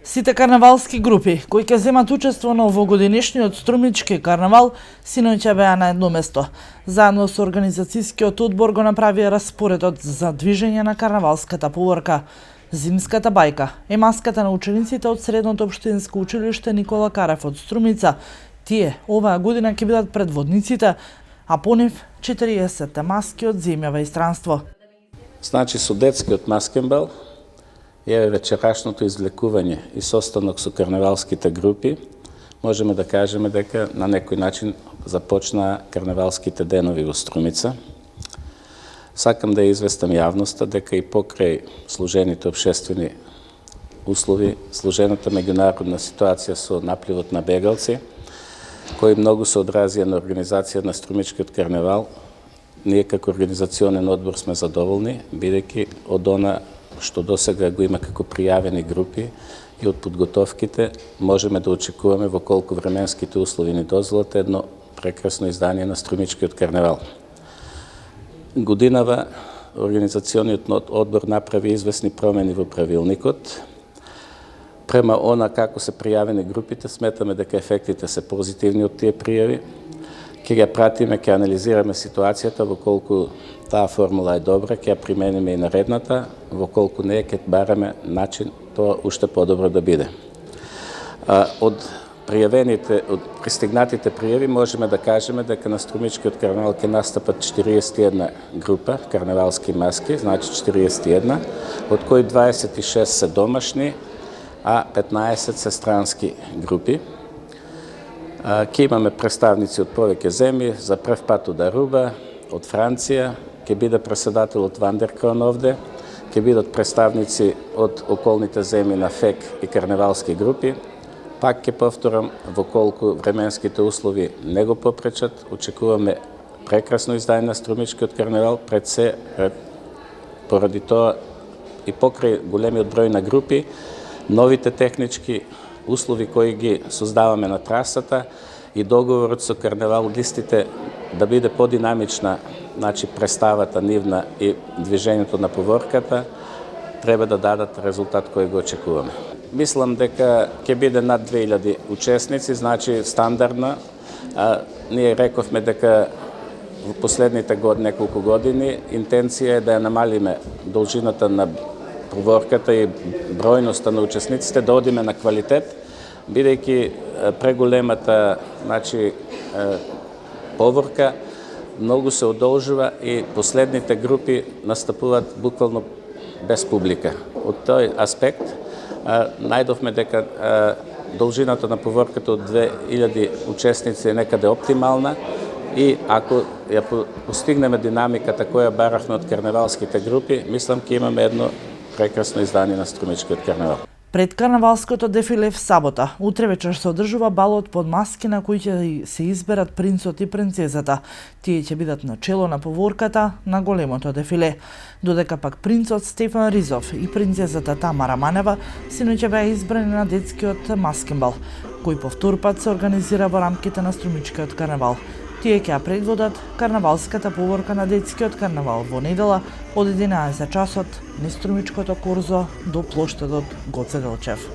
Сите карнавалски групи кои ќе земат учество на овогодинешниот Струмички карнавал синоќа беа на едно место. Заедно со организацијскиот одбор го направија распоредот за движење на карнавалската поворка. Зимската бајка е маската на учениците од Средното општинско училиште Никола Карев од Струмица. Тие оваа година ќе бидат предводниците, а по нив 40 маски од земјава и странство. Значи со детскиот маскенбал е вечерашното извлекување и состанок со карнавалските групи, можеме да кажеме дека на некој начин започнаа карнавалските денови во Струмица. Сакам да известам јавноста дека и покрај сложените општествени услови, сложената меѓународна ситуација со напливот на бегалци, кој многу се одразија на организација на Струмичкиот карнавал, ние како организационен одбор сме задоволни, бидејќи од она што досега го има како пријавени групи и од подготовките можеме да очекуваме во колку временските услови ни дозволат едно прекрасно издание на Струмичкиот карнавал. Годинава организациониот одбор направи известни промени во правилникот. Према она како се пријавени групите, сметаме дека ефектите се позитивни од тие пријави. Ќе ја пратиме, ќе анализираме ситуацијата, во колку таа формула е добра, ќе ја примениме и наредната, во колку не ќе бараме начин тоа уште подобро да биде. Од пристигнатите пријави можеме да кажеме дека на Струмичкиот карнавал ќе настапат 41 група карнавалски маски, значи 41, од кои 26 се домашни, а 15 се странски групи. Ќе имаме представници од повеќе земји, за прв пат од Аруба, од Франција, ќе биде преседател од Вандеркрон овде, ќе бидат представници од околните земји на ФЕК и карнавалски групи. Пак ќе повторам, во колку временските услови не го попречат, очекуваме прекрасно издание на Струмичкиот карнавал, пред се поради тоа и покрај големиот број на групи, новите технички услови кои ги создаваме на трасата и договорот со карнавалистите да биде подинамична, значи представата нивна и движењето на поворката, треба да дадат резултат кој го очекуваме. Мислам дека ќе биде над 2000 учесници, значи стандардна. Ние рековме дека во последните неколку години интенција е да ја намалиме должината на поворката и бројноста на учесниците, да одиме на квалитет, бидејќи преголемата, значи, поворка многу се одолжува и последните групи настапуваат буквално без публика. Од тој аспект најдовме дека должината на поворката од 2000 учесници е некаде оптимална и ако ја постигнеме динамиката која баравме од карнавалските групи, мислам ќе имаме едно прекрасно издание на Струмичкиот карнавал. Пред карнавалското дефиле в сабота, утре вечер се одржува балот под маски на кои ќе се изберат принцот и принцезата. Тие ќе бидат на чело на поворката на големото дефиле. Додека пак принцот Стефан Ризов и принцезата Тамара Манева синоќа беа избрани на детскиот маскенбал, кој по втор пат се организира во рамките на Струмичкиот карнавал. Тие ќе ја предводат карнавалската поворка на детскиот карнавал во недела од 11 часот низ Струмичкото корзо до плоштадот Гоце Делчев.